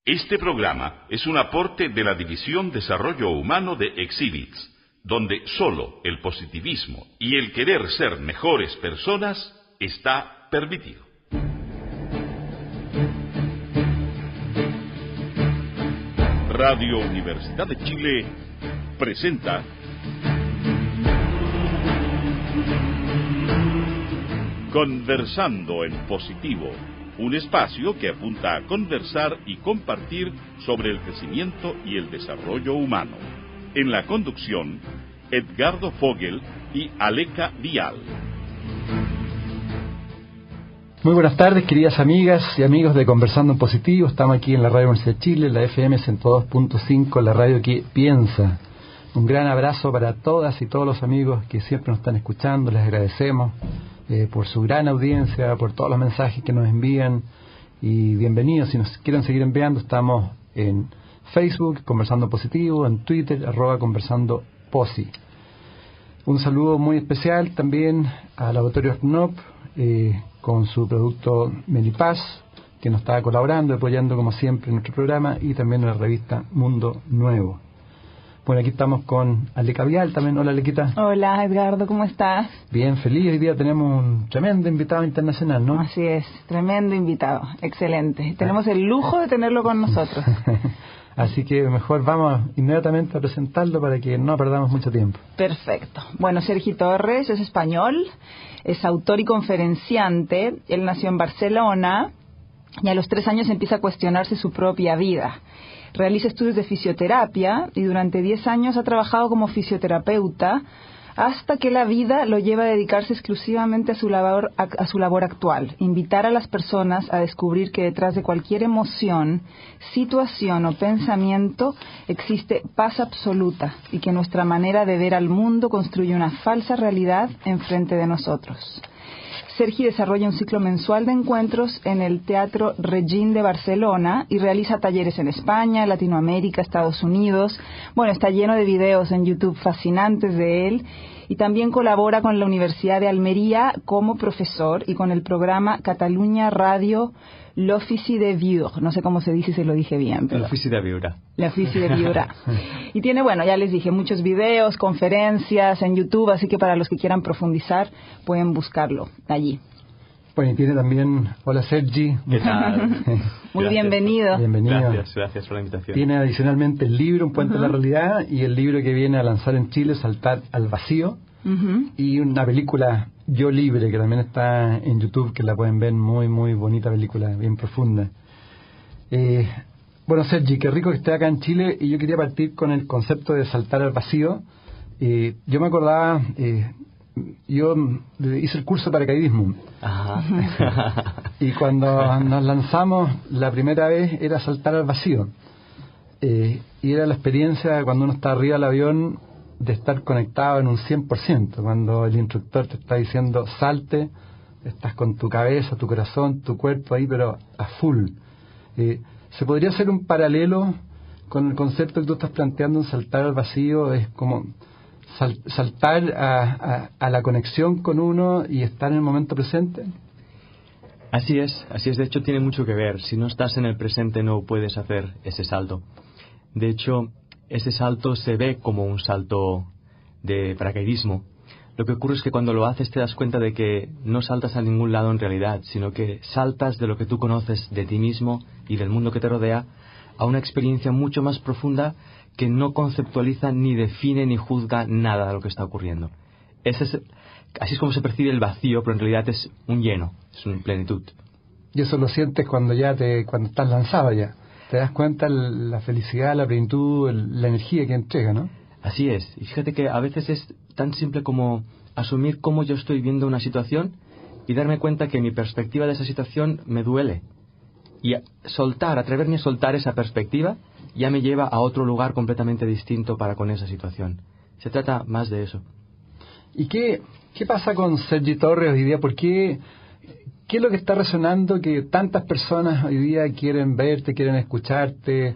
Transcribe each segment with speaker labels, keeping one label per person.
Speaker 1: Este programa es un aporte de la División Desarrollo Humano de Exhibits, donde solo el positivismo y el querer ser mejores personas está permitido. Radio Universidad de Chile presenta Conversando en Positivo, un espacio que apunta a conversar y compartir sobre el crecimiento y el desarrollo humano. En la conducción, Edgardo Fogel y Aleca Vial.
Speaker 2: Muy buenas tardes, queridas amigas y amigos de Conversando en Positivo. Estamos aquí en la Radio Universidad de Chile, la FM 102.5, la radio que piensa. Un gran abrazo para todas y todos los amigos que siempre nos están escuchando. Les agradecemos por su gran audiencia, por todos los mensajes que nos envían. Y bienvenidos, si nos quieren seguir enviando, estamos en Facebook, Conversando Positivo, en Twitter, @ConversandoPosi. Un saludo muy especial también al Laboratorio Knop, con su producto Melipaz, que nos está colaborando, apoyando como siempre en nuestro programa, y también en la revista Mundo Nuevo. Bueno, aquí estamos con Aleca Vial también. Hola, Alequita.
Speaker 3: Hola, Edgardo, ¿cómo estás?
Speaker 2: Bien, feliz. Hoy día tenemos un tremendo invitado internacional, ¿no?
Speaker 3: Así es, tremendo invitado, excelente. Tenemos el lujo de tenerlo con nosotros.
Speaker 2: Así que mejor vamos inmediatamente a presentarlo para que no perdamos mucho tiempo.
Speaker 3: Perfecto. Bueno, Sergi Torres es español, es autor y conferenciante. Él nació en Barcelona y a los 3 años empieza a cuestionarse su propia vida. Realiza estudios de fisioterapia y durante 10 años ha trabajado como fisioterapeuta hasta que la vida lo lleva a dedicarse exclusivamente a su labor actual, invitar a las personas a descubrir que detrás de cualquier emoción, situación o pensamiento existe paz absoluta y que nuestra manera de ver al mundo construye una falsa realidad enfrente de nosotros. Sergi desarrolla un ciclo mensual de encuentros en el Teatro Regín de Barcelona y realiza talleres en España, Latinoamérica, Estados Unidos. Bueno, está lleno de videos en YouTube fascinantes de él y también colabora con la Universidad de Almería como profesor y con el programa Catalunya Radio L'Offici de Viure. No sé cómo se dice, si lo dije bien.
Speaker 4: L'Offici de Viure.
Speaker 3: L'Offici de Viure. Y tiene, bueno, ya les dije, muchos videos, conferencias en YouTube, así que para los que quieran profundizar pueden buscarlo allí.
Speaker 2: Bueno, y tiene también... Hola, Sergi.
Speaker 4: ¿Qué tal?
Speaker 3: Muy
Speaker 4: Gracias.
Speaker 3: bienvenido.
Speaker 2: Bienvenido.
Speaker 4: Gracias por la invitación.
Speaker 2: Tiene adicionalmente el libro Un Puente a la Realidad y el libro que viene a lanzar en Chile, Saltar al Vacío, y una película, Yo Libre, que también está en YouTube, que la pueden ver, muy, muy bonita película, bien profunda. Bueno, Sergi, qué rico que esté acá en Chile, y yo quería partir con el concepto de saltar al vacío. Yo me acordaba... yo hice el curso de paracaidismo.
Speaker 4: Ajá.
Speaker 2: Y cuando nos lanzamos la primera vez era saltar al vacío, y era la experiencia cuando uno está arriba del avión de estar conectado en un 100%. Cuando el instructor te está diciendo salte, estás con tu cabeza, tu corazón, tu cuerpo ahí, pero a full. ¿Se podría hacer un paralelo con el concepto que tú estás planteando en saltar al vacío? Es como saltar a la conexión con uno y estar en el momento presente.
Speaker 4: Así es. De hecho, tiene mucho que ver. Si no estás en el presente, no puedes hacer ese salto. De hecho, ese salto se ve como un salto de paracaidismo. Lo que ocurre es que cuando lo haces te das cuenta de que no saltas a ningún lado en realidad, sino que saltas de lo que tú conoces de ti mismo y del mundo que te rodea a una experiencia mucho más profunda que no conceptualiza, ni define, ni juzga nada de lo que está ocurriendo. Así es como se percibe el vacío, pero en realidad es un lleno, es una plenitud.
Speaker 2: Y eso lo sientes cuando estás lanzado ya. Te das cuenta la felicidad, la plenitud, la energía que entrega, ¿no?
Speaker 4: Así es. Y fíjate que a veces es tan simple como asumir cómo yo estoy viendo una situación y darme cuenta que mi perspectiva de esa situación me duele. Y atreverme a soltar esa perspectiva ya me lleva a otro lugar completamente distinto para con esa situación. Se trata más de eso.
Speaker 2: ¿Y qué pasa con Sergi Torres hoy día? ¿Por qué es lo que está resonando que tantas personas hoy día quieren verte, quieren escucharte?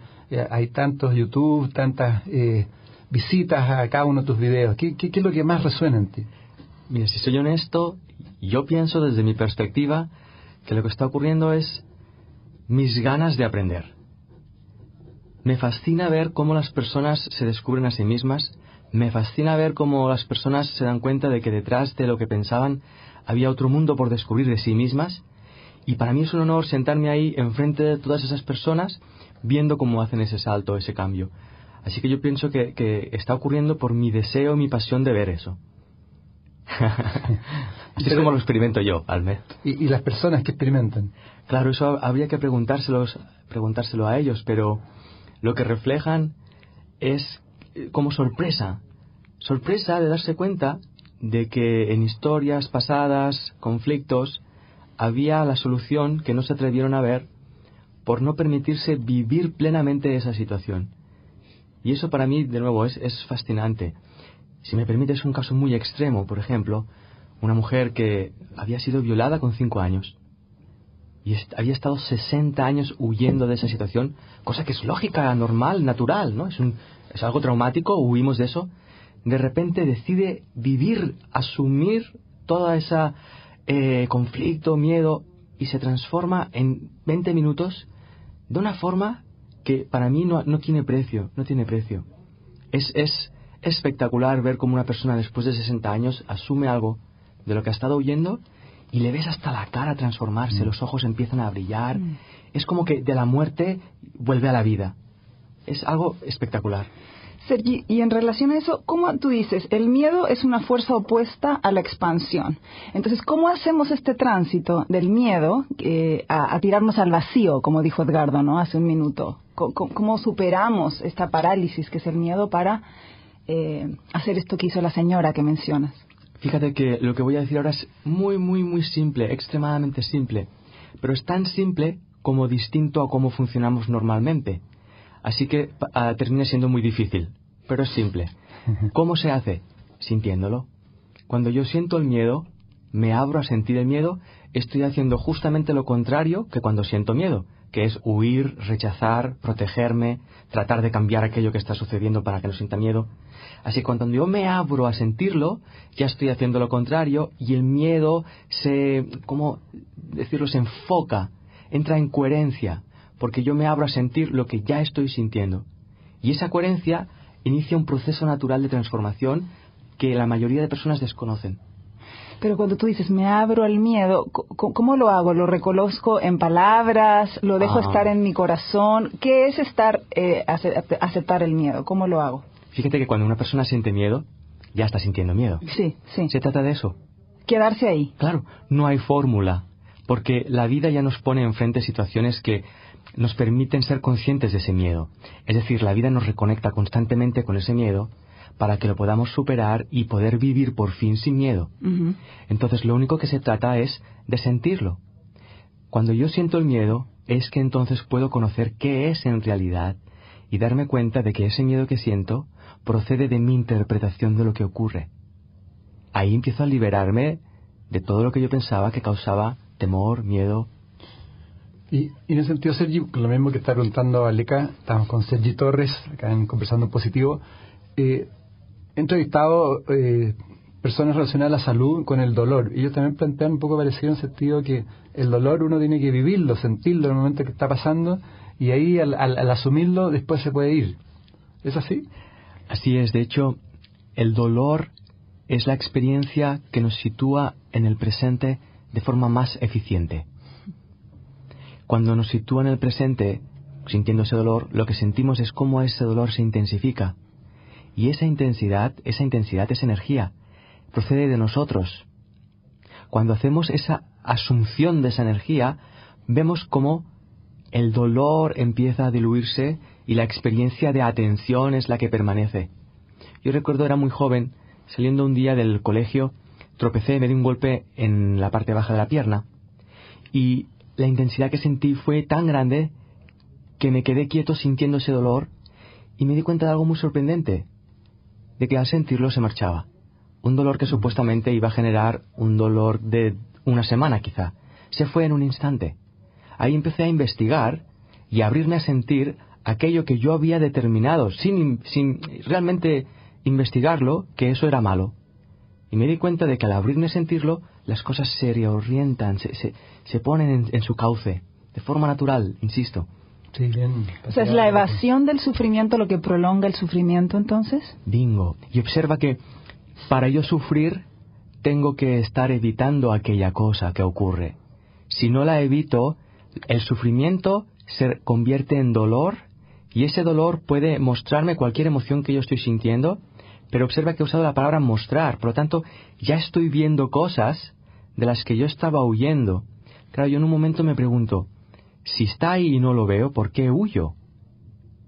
Speaker 2: Hay tantos YouTube, tantas visitas a cada uno de tus videos. ¿Qué es lo que más resuena en ti?
Speaker 4: Mira, si soy honesto, yo pienso desde mi perspectiva que lo que está ocurriendo es mis ganas de aprender. Me fascina ver cómo las personas se descubren a sí mismas. Me fascina ver cómo las personas se dan cuenta de que detrás de lo que pensaban había otro mundo por descubrir de sí mismas. Y para mí es un honor sentarme ahí enfrente de todas esas personas viendo cómo hacen ese salto, ese cambio. Así que yo pienso que está ocurriendo por mi deseo, mi pasión de ver eso. Así es como lo experimento yo, Almed.
Speaker 2: ¿Y las personas que experimentan?
Speaker 4: Claro, eso habría que preguntárselo a ellos, pero lo que reflejan es como sorpresa de darse cuenta de que en historias pasadas, conflictos, había la solución que no se atrevieron a ver por no permitirse vivir plenamente esa situación. Y eso para mí, de nuevo, es fascinante. Si me permites un caso muy extremo, por ejemplo, una mujer que había sido violada con 5 años y había estado 60 años huyendo de esa situación, cosa que es lógica, normal, natural, ¿no? Es algo traumático, huimos de eso. De repente decide vivir, asumir toda esa conflicto, miedo, y se transforma en 20 minutos de una forma que para mí no tiene precio, no tiene precio. Es espectacular ver cómo una persona después de 60 años asume algo de lo que ha estado huyendo y le ves hasta la cara transformarse, los ojos empiezan a brillar. Es como que de la muerte vuelve a la vida. Es algo espectacular.
Speaker 3: Sergi, y en relación a eso, ¿cómo tú dices? El miedo es una fuerza opuesta a la expansión. Entonces, ¿cómo hacemos este tránsito del miedo a tirarnos al vacío, como dijo Edgardo, ¿no? Hace un minuto? ¿Cómo superamos esta parálisis que es el miedo para hacer esto que hizo la señora que mencionas?
Speaker 4: Fíjate que lo que voy a decir ahora es muy, muy, muy simple, extremadamente simple. Pero es tan simple como distinto a cómo funcionamos normalmente. Así que termina siendo muy difícil, pero es simple. ¿Cómo se hace? Sintiéndolo. Cuando yo siento el miedo, me abro a sentir el miedo, estoy haciendo justamente lo contrario que cuando siento miedo, que es huir, rechazar, protegerme, tratar de cambiar aquello que está sucediendo para que no sienta miedo. Así que cuando yo me abro a sentirlo, ya estoy haciendo lo contrario y el miedo se enfoca, entra en coherencia, porque yo me abro a sentir lo que ya estoy sintiendo. Y esa coherencia inicia un proceso natural de transformación que la mayoría de personas desconocen.
Speaker 3: Pero cuando tú dices, me abro al miedo, ¿cómo lo hago? ¿Lo reconozco en palabras? ¿Lo dejo estar en mi corazón? ¿Qué es aceptar el miedo? ¿Cómo lo hago?
Speaker 4: Fíjate que cuando una persona siente miedo, ya está sintiendo miedo.
Speaker 3: Sí, sí.
Speaker 4: Se trata de eso.
Speaker 3: Quedarse ahí.
Speaker 4: Claro, no hay fórmula, porque la vida ya nos pone enfrente situaciones que nos permiten ser conscientes de ese miedo. Es decir, la vida nos reconecta constantemente con ese miedo para que lo podamos superar y poder vivir por fin sin miedo. Uh-huh. Entonces, lo único que se trata es de sentirlo. Cuando yo siento el miedo, es que entonces puedo conocer qué es en realidad y darme cuenta de que ese miedo que siento procede de mi interpretación de lo que ocurre. Ahí empiezo a liberarme de todo lo que yo pensaba que causaba temor, miedo.
Speaker 2: Y en ese sentido, Sergi, lo mismo que está preguntando Aleca, estamos con Sergi Torres, acá en Conversando en Positivo. He entrevistado personas relacionadas a la salud con el dolor. Ellos también plantean un poco parecido en el sentido que el dolor uno tiene que vivirlo, sentirlo en el momento que está pasando, y ahí al asumirlo después se puede ir. ¿Es así?
Speaker 4: Así es. De hecho, el dolor es la experiencia que nos sitúa en el presente de forma más eficiente. Cuando nos sitúa en el presente, sintiendo ese dolor, lo que sentimos es cómo ese dolor se intensifica. Y esa intensidad es energía, procede de nosotros. Cuando hacemos esa asunción de esa energía, vemos cómo el dolor empieza a diluirse y la experiencia de atención es la que permanece. Yo recuerdo, era muy joven, saliendo un día del colegio, tropecé, me di un golpe en la parte baja de la pierna y la intensidad que sentí fue tan grande que me quedé quieto sintiendo ese dolor y me di cuenta de algo muy sorprendente, de que al sentirlo se marchaba. Un dolor que supuestamente iba a generar un dolor de una semana quizá, se fue en un instante. Ahí empecé a investigar y a abrirme a sentir aquello que yo había determinado, sin realmente investigarlo, que eso era malo. Y me di cuenta de que al abrirme a sentirlo, las cosas se reorientan, se ponen en su cauce, de forma natural, insisto.
Speaker 2: Sí, bien.
Speaker 3: O sea, ¿es la evasión del sufrimiento lo que prolonga el sufrimiento entonces?
Speaker 4: Bingo. Y observa que para yo sufrir tengo que estar evitando aquella cosa que ocurre. Si no la evito, el sufrimiento se convierte en dolor y ese dolor puede mostrarme cualquier emoción que yo estoy sintiendo, pero observa que he usado la palabra mostrar. Por lo tanto, ya estoy viendo cosas de las que yo estaba huyendo. Claro, yo en un momento me pregunto, si está ahí y no lo veo, ¿por qué huyo?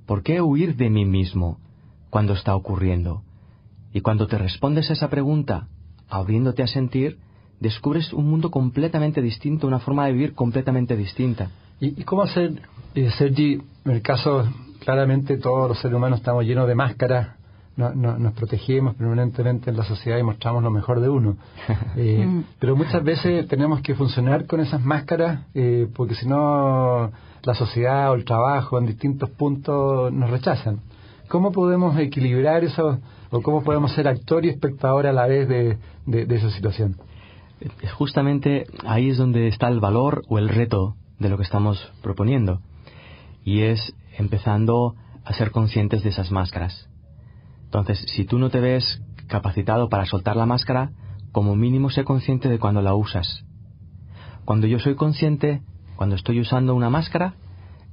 Speaker 4: ¿Por qué huir de mí mismo cuando está ocurriendo? Y cuando te respondes a esa pregunta, abriéndote a sentir, descubres un mundo completamente distinto, una forma de vivir completamente distinta.
Speaker 2: ¿Y cómo hacer, Sergi, en el caso, claramente todos los seres humanos estamos llenos de máscaras, nos protegemos permanentemente en la sociedad y mostramos lo mejor de uno. Pero muchas veces tenemos que funcionar con esas máscaras porque si no la sociedad o el trabajo en distintos puntos nos rechazan. ¿Cómo podemos equilibrar eso o cómo podemos ser actor y espectador a la vez de esa situación?
Speaker 4: Justamente ahí es donde está el valor o el reto de lo que estamos proponiendo, y es empezando a ser conscientes de esas máscaras. Entonces, si tú no te ves capacitado para soltar la máscara, como mínimo sé consciente de cuando la usas. Cuando yo soy consciente, cuando estoy usando una máscara,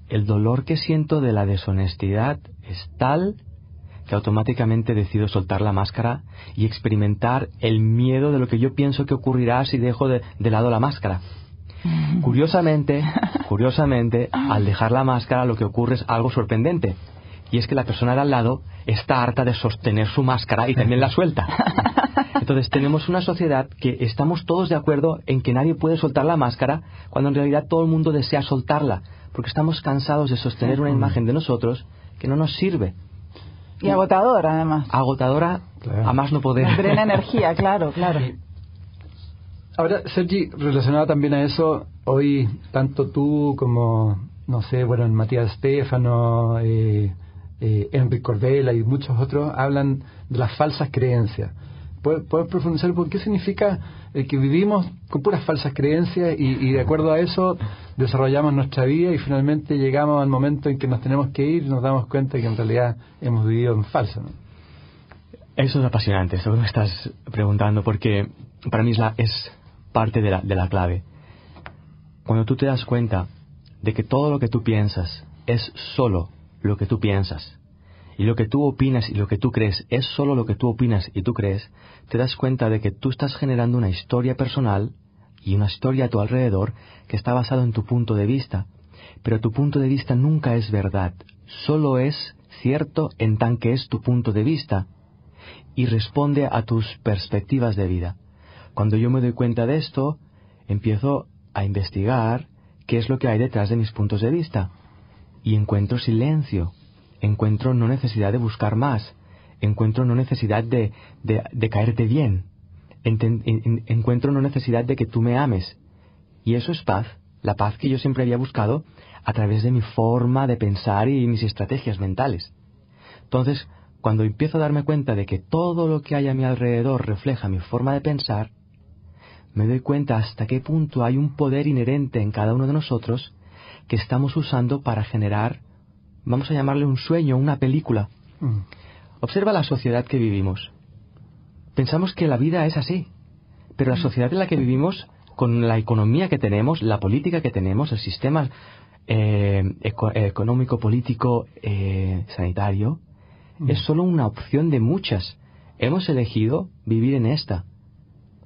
Speaker 4: el dolor que siento de la deshonestidad es tal que automáticamente decido soltar la máscara y experimentar el miedo de lo que yo pienso que ocurrirá si dejo de lado la máscara. Curiosamente, al dejar la máscara lo que ocurre es algo sorprendente. Y es que la persona de al lado está harta de sostener su máscara y también la suelta. Entonces tenemos una sociedad que estamos todos de acuerdo en que nadie puede soltar la máscara, cuando en realidad todo el mundo desea soltarla, porque estamos cansados de sostener una imagen de nosotros que no nos sirve.
Speaker 3: Y agotadora, además.
Speaker 4: Agotadora, claro. A más no poder.
Speaker 3: Drena energía, claro.
Speaker 2: Ahora, Sergi, relacionado también a eso, hoy tanto tú como, Matías Stefano, Enrique Cordela y muchos otros hablan de las falsas creencias. ¿Puedes profundizar por qué significa que vivimos con puras falsas creencias y de acuerdo a eso desarrollamos nuestra vida y finalmente llegamos al momento en que nos tenemos que ir y nos damos cuenta que en realidad hemos vivido en falso, ¿no?
Speaker 4: Eso es apasionante, eso que me estás preguntando, porque para mí es parte de la clave. Cuando tú te das cuenta de que todo lo que tú piensas es solo lo que tú piensas, y lo que tú opinas y lo que tú crees es solo lo que tú opinas y tú crees, te das cuenta de que tú estás generando una historia personal y una historia a tu alrededor que está basada en tu punto de vista. Pero tu punto de vista nunca es verdad, solo es cierto en tan que es tu punto de vista y responde a tus perspectivas de vida. Cuando yo me doy cuenta de esto, empiezo a investigar qué es lo que hay detrás de mis puntos de vista y encuentro silencio. Encuentro no necesidad de buscar más, encuentro no necesidad de caerte bien, encuentro no necesidad de que tú me ames. Y eso es paz, la paz que yo siempre había buscado a través de mi forma de pensar y mis estrategias mentales. Entonces, cuando empiezo a darme cuenta de que todo lo que hay a mi alrededor refleja mi forma de pensar, me doy cuenta hasta qué punto hay un poder inherente en cada uno de nosotros que estamos usando para generar, vamos a llamarle un sueño, una película. Observa la sociedad que vivimos. Pensamos que la vida es así, pero la sociedad en la que vivimos, con la economía que tenemos, la política que tenemos, el sistema económico, político, sanitario, es solo una opción de muchas. Hemos elegido vivir en esta.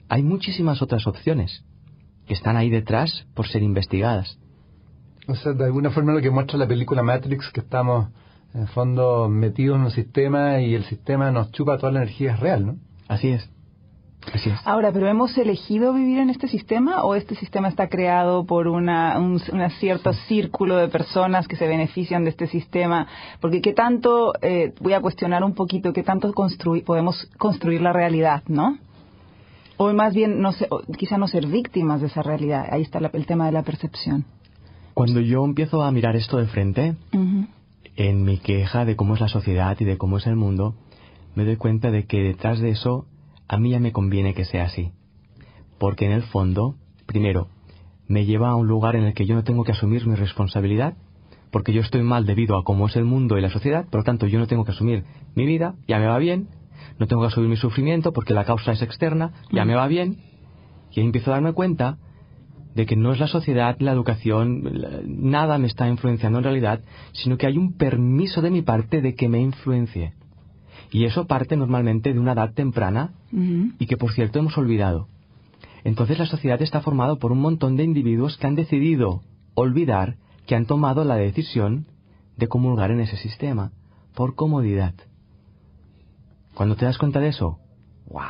Speaker 4: Hay muchísimas otras opciones que están ahí detrás por ser investigadas.
Speaker 2: O sea, de alguna forma lo que muestra la película Matrix, que estamos en el fondo metidos en un sistema y el sistema nos chupa toda la energía, es real, ¿no?
Speaker 4: Así es.
Speaker 3: Ahora, ¿pero hemos elegido vivir en este sistema o este sistema está creado por un cierto círculo de personas que se benefician de este sistema? Porque qué tanto, voy a cuestionar un poquito, qué tanto podemos construir la realidad, ¿no? O más bien, quizá no ser víctimas de esa realidad. Ahí está el tema de la percepción.
Speaker 4: Cuando yo empiezo a mirar esto de frente, en mi queja de cómo es la sociedad y de cómo es el mundo, me doy cuenta de que detrás de eso a mí ya me conviene que sea así. Porque en el fondo, primero, me lleva a un lugar en el que yo no tengo que asumir mi responsabilidad, porque yo estoy mal debido a cómo es el mundo y la sociedad, por lo tanto yo no tengo que asumir mi vida, ya me va bien, no tengo que asumir mi sufrimiento porque la causa es externa, ya me va bien, y ahí empiezo a darme cuenta de que no es la sociedad, la educación, nada me está influenciando en realidad, sino que hay un permiso de mi parte de que me influencie. Y eso parte normalmente de una edad temprana y que, por cierto, hemos olvidado. Entonces la sociedad está formada por un montón de individuos que han decidido olvidar que han tomado la decisión de comulgar en ese sistema, por comodidad. Cuando te das cuenta de eso, ¡guau!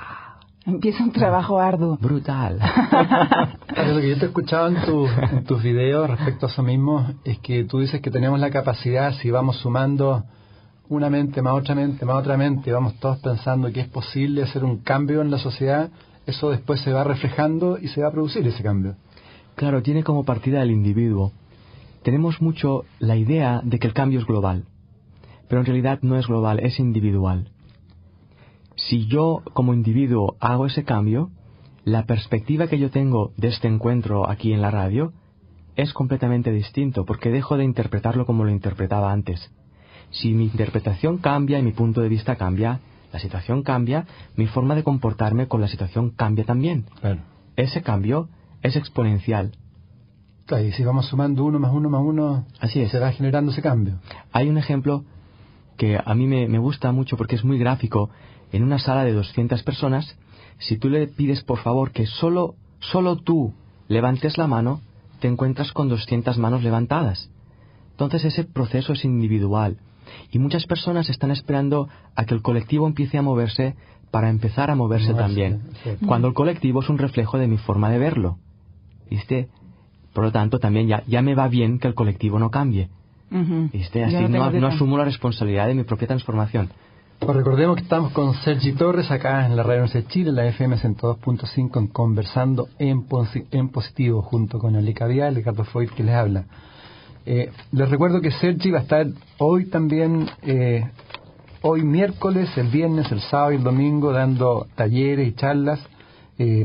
Speaker 3: Empieza un trabajo arduo.
Speaker 4: Brutal.
Speaker 2: Lo que yo te he escuchado en tus videos respecto a eso mismo es que tú dices que tenemos la capacidad, si vamos sumando una mente más otra mente más otra mente, vamos todos pensando que es posible hacer un cambio en la sociedad, eso después se va reflejando y se va a producir ese cambio.
Speaker 4: Claro, tiene como partida el individuo. Tenemos mucho la idea de que el cambio es global, pero en realidad no es global, es individual. Si yo como individuo hago ese cambio, la perspectiva que yo tengo de este encuentro aquí en la radio es completamente distinto, porque dejo de interpretarlo como lo interpretaba antes. Si mi interpretación cambia y mi punto de vista cambia, la situación cambia, mi forma de comportarme con la situación cambia también.
Speaker 2: Claro.
Speaker 4: Ese cambio es exponencial.
Speaker 2: Claro, y si vamos sumando uno más uno,
Speaker 4: así es,
Speaker 2: se va generando ese cambio.
Speaker 4: Hay un ejemplo que a mí me gusta mucho porque es muy gráfico. En una sala de 200 personas, si tú le pides por favor que solo tú levantes la mano, te encuentras con 200 manos levantadas. Entonces ese proceso es individual. Y muchas personas están esperando a que el colectivo empiece a moverse para empezar a moverse también.
Speaker 2: Sí.
Speaker 4: Cuando el colectivo es un reflejo de mi forma de verlo. ¿Viste? Por lo tanto, también ya me va bien que el colectivo no cambie. ¿Viste? Así no asumo la responsabilidad de mi propia transformación.
Speaker 2: Pues recordemos que estamos con Sergi Torres acá en la Radio Universidad de Chile, en la FM 102.5, en Conversando en Positivo, junto con Alica Vial, Ricardo Foyt, que les habla. Les recuerdo que Sergi va a estar hoy también, hoy miércoles, el viernes, el sábado y el domingo, dando talleres y charlas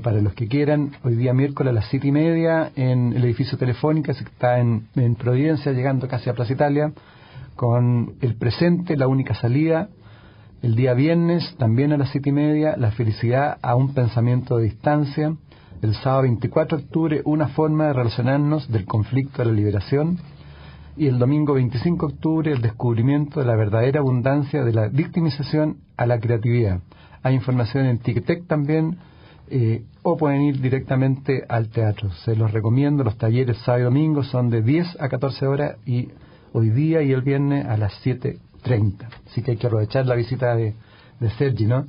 Speaker 2: para los que quieran. Hoy día miércoles a las 7:30 en el edificio Telefónica, que está en Providencia, llegando casi a Plaza Italia, con el presente, la única salida. El día viernes, también a las 7:30, la felicidad a un pensamiento de distancia. El sábado 24 de octubre, una forma de relacionarnos del conflicto a la liberación. Y el domingo 25 de octubre, el descubrimiento de la verdadera abundancia de la victimización a la creatividad. Hay información en Ticketek también, o pueden ir directamente al teatro. Se los recomiendo. Los talleres sábado y domingo son de 10 a 14 horas y hoy día y el viernes a las 7:30. Así que hay que aprovechar la visita de Sergi, ¿no?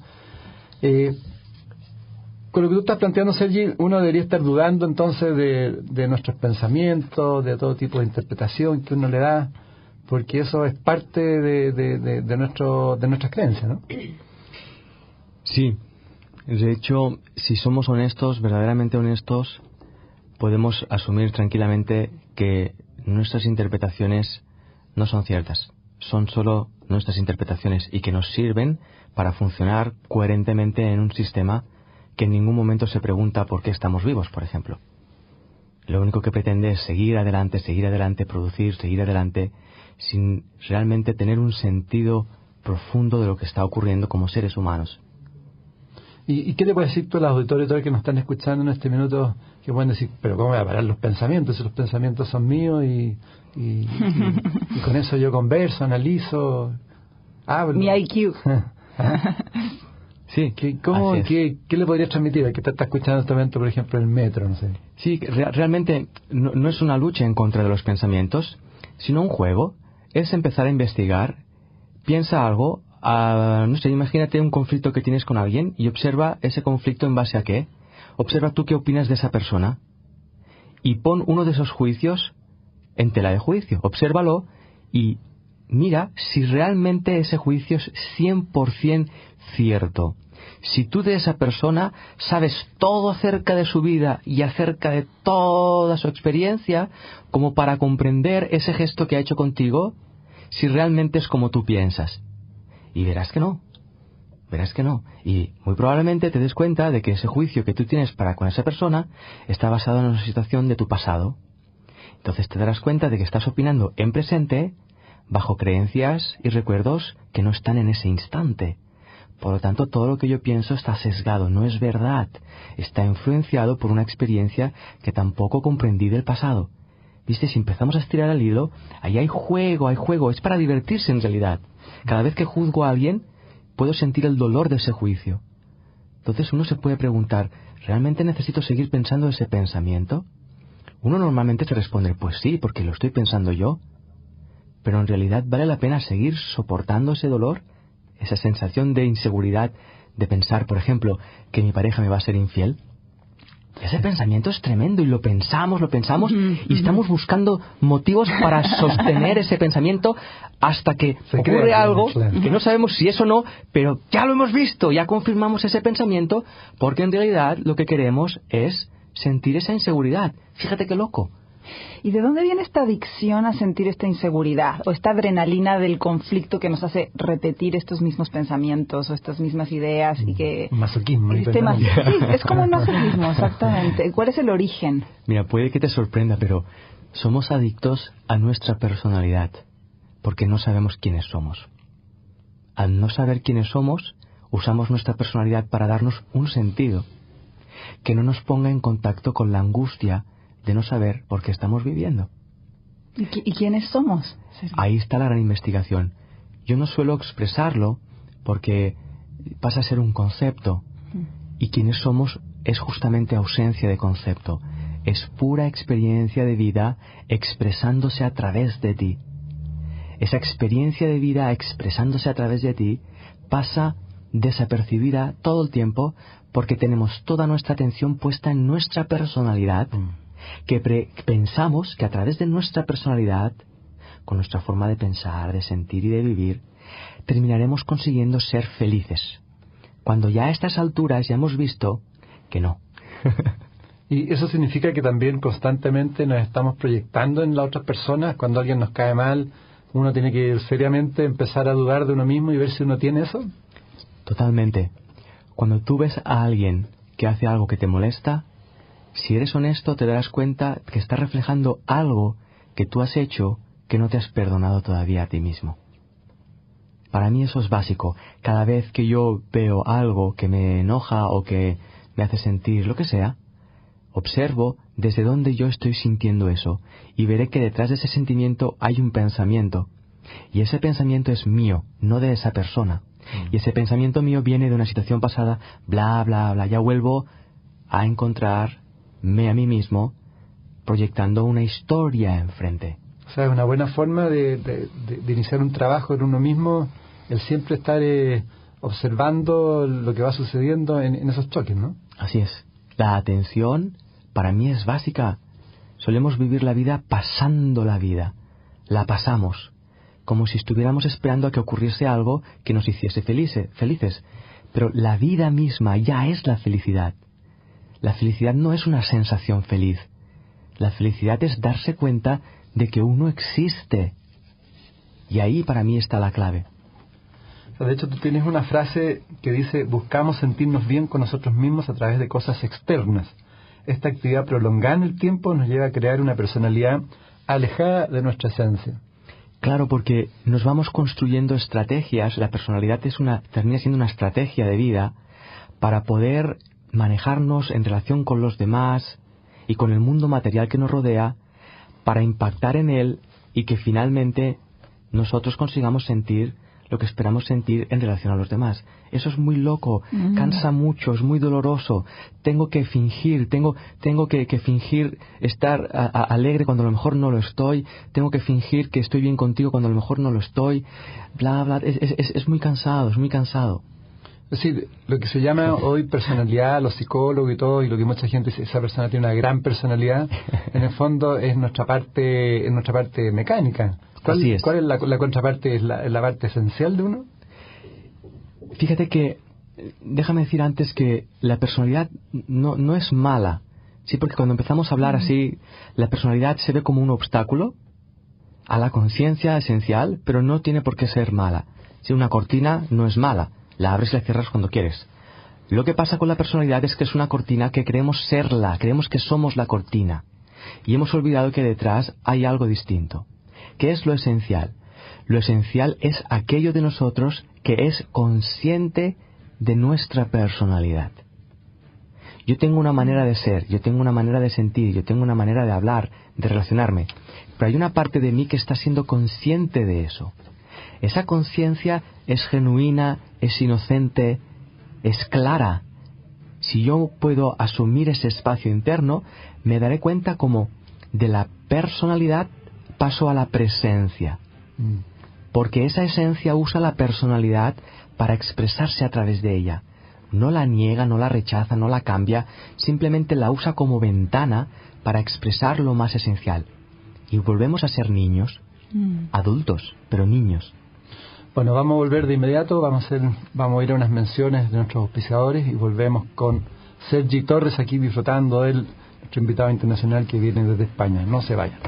Speaker 2: Con lo que tú estás planteando, Sergi, uno debería estar dudando entonces de nuestros pensamientos, de todo tipo de interpretación que uno le da, porque eso es parte de nuestras creencias, ¿no?
Speaker 4: Sí. De hecho, si somos honestos, verdaderamente honestos, podemos asumir tranquilamente que nuestras interpretaciones no son ciertas. Son solo nuestras interpretaciones y que nos sirven para funcionar coherentemente en un sistema que en ningún momento se pregunta por qué estamos vivos, por ejemplo. Lo único que pretende es seguir adelante, producir, seguir adelante, sin realmente tener un sentido profundo de lo que está ocurriendo como seres humanos.
Speaker 2: ¿Y qué te puedes decir tú a los auditores que nos están escuchando en este minuto, que pueden decir, pero ¿cómo voy a parar los pensamientos? Si los pensamientos son míos y con eso yo converso, analizo, hablo.
Speaker 3: Mi IQ.
Speaker 4: Sí.
Speaker 2: ¿Qué le podrías transmitir al que te está escuchando en este momento, por ejemplo, en el metro? No sé.
Speaker 4: Sí, realmente no es una lucha en contra de los pensamientos, sino un juego. Es empezar a investigar, piensa algo, no sé, imagínate un conflicto que tienes con alguien y observa ese conflicto en base a qué. Observa tú qué opinas de esa persona y pon uno de esos juicios en tela de juicio. Obsérvalo y mira si realmente ese juicio es 100% cierto. Si tú de esa persona sabes todo acerca de su vida y acerca de toda su experiencia, como para comprender ese gesto que ha hecho contigo, si realmente es como tú piensas. Y verás que no. Y muy probablemente te des cuenta de que ese juicio que tú tienes para con esa persona está basado en una situación de tu pasado. Entonces te darás cuenta de que estás opinando en presente bajo creencias y recuerdos que no están en ese instante. Por lo tanto, todo lo que yo pienso está sesgado, no es verdad. Está influenciado por una experiencia que tampoco comprendí del pasado. ¿Viste? Si empezamos a estirar el hilo, ahí hay juego, es para divertirse en realidad. Cada vez que juzgo a alguien, puedo sentir el dolor de ese juicio. Entonces uno se puede preguntar, ¿realmente necesito seguir pensando ese pensamiento? Uno normalmente se responde, pues sí, porque lo estoy pensando yo. Pero en realidad vale la pena seguir soportando ese dolor, esa sensación de inseguridad de pensar, por ejemplo, que mi pareja me va a ser infiel. Ese pensamiento es tremendo y lo pensamos y estamos buscando motivos para sostener ese pensamiento hasta que ocurre algo que no sabemos si es o no, pero ya lo hemos visto, ya confirmamos ese pensamiento, porque en realidad lo que queremos es sentir esa inseguridad. Fíjate qué loco.
Speaker 3: ¿Y de dónde viene esta adicción a sentir esta inseguridad o esta adrenalina del conflicto que nos hace repetir estos mismos pensamientos o estas mismas ideas y que
Speaker 2: masoquismo?
Speaker 3: Sí, es como un masoquismo, exactamente. ¿Cuál es el origen?
Speaker 4: Mira, puede que te sorprenda, pero somos adictos a nuestra personalidad porque no sabemos quiénes somos. Al no saber quiénes somos, usamos nuestra personalidad para darnos un sentido que no nos ponga en contacto con la angustia de no saber por qué estamos viviendo.
Speaker 3: ¿Y quiénes somos?
Speaker 4: Ahí está la gran investigación. Yo no suelo expresarlo porque pasa a ser un concepto. Y quiénes somos es justamente ausencia de concepto. Es pura experiencia de vida expresándose a través de ti. Esa experiencia de vida expresándose a través de ti pasa desapercibida todo el tiempo porque tenemos toda nuestra atención puesta en nuestra personalidad. Que pensamos que a través de nuestra personalidad, con nuestra forma de pensar, de sentir y de vivir, terminaremos consiguiendo ser felices. Cuando ya a estas alturas ya hemos visto que no.
Speaker 2: ¿Y eso significa que también constantemente nos estamos proyectando en las otras personas? Cuando alguien nos cae mal, uno tiene que seriamente empezar a dudar de uno mismo y ver si uno tiene eso.
Speaker 4: Totalmente. Cuando tú ves a alguien que hace algo que te molesta, si eres honesto te darás cuenta que está reflejando algo que tú has hecho que no te has perdonado todavía a ti mismo. Para mí eso es básico. Cada vez que yo veo algo que me enoja o que me hace sentir lo que sea, observo desde dónde yo estoy sintiendo eso y veré que detrás de ese sentimiento hay un pensamiento. Y ese pensamiento es mío, no de esa persona. Y ese pensamiento mío viene de una situación pasada, bla, bla, bla. Ya vuelvo a encontrarme a mí mismo proyectando una historia enfrente.
Speaker 2: O sea, es una buena forma de iniciar un trabajo en uno mismo, el siempre estar observando lo que va sucediendo en esos choques, ¿no?
Speaker 4: Así es. La atención para mí es básica. Solemos vivir la vida pasando la vida. La pasamos, como si estuviéramos esperando a que ocurriese algo que nos hiciese felices. Pero la vida misma ya es la felicidad. La felicidad no es una sensación feliz. La felicidad es darse cuenta de que uno existe. Y ahí para mí está la clave.
Speaker 2: De hecho, tú tienes una frase que dice: buscamos sentirnos bien con nosotros mismos a través de cosas externas. Esta actividad prolongada en el tiempo nos lleva a crear una personalidad alejada de nuestra esencia.
Speaker 4: Claro, porque nos vamos construyendo estrategias. La personalidad termina siendo una estrategia de vida para poder manejarnos en relación con los demás y con el mundo material que nos rodea, para impactar en él y que finalmente nosotros consigamos sentir lo que esperamos sentir en relación a los demás. Eso es muy loco, cansa mucho, es muy doloroso. Tengo que fingir, tengo que fingir estar alegre cuando a lo mejor no lo estoy. Tengo que fingir que estoy bien contigo cuando a lo mejor no lo estoy. Bla, bla, es muy cansado, es muy cansado.
Speaker 2: Es decir, lo que se llama hoy personalidad, los psicólogos y todo, y lo que mucha gente dice, esa persona tiene una gran personalidad, en el fondo es nuestra parte mecánica. ¿Cuál es la contraparte? ¿Es la parte esencial de uno?
Speaker 4: Fíjate que, déjame decir antes que la personalidad no es mala. Sí, porque cuando empezamos a hablar así, la personalidad se ve como un obstáculo a la conciencia esencial, pero no tiene por qué ser mala. Si una cortina no es mala, la abres y la cierras cuando quieres. Lo que pasa con la personalidad es que es una cortina que creemos serla, creemos que somos la cortina. Y hemos olvidado que detrás hay algo distinto. ¿Qué es lo esencial? Lo esencial es aquello de nosotros que es consciente de nuestra personalidad. Yo tengo una manera de ser, yo tengo una manera de sentir, yo tengo una manera de hablar, de relacionarme. Pero hay una parte de mí que está siendo consciente de eso. Esa conciencia es genuina, es inocente, es clara. Si yo puedo asumir ese espacio interno, me daré cuenta como de la personalidad paso a la presencia. Porque esa esencia usa la personalidad para expresarse a través de ella. No la niega, no la rechaza, no la cambia, simplemente la usa como ventana para expresar lo más esencial. Y volvemos a ser niños, adultos, pero niños.
Speaker 2: Bueno, vamos a volver de inmediato, vamos a ir a unas menciones de nuestros auspiciadores y volvemos con Sergi Torres aquí disfrutando de él, nuestro invitado internacional que viene desde España. No se vayan.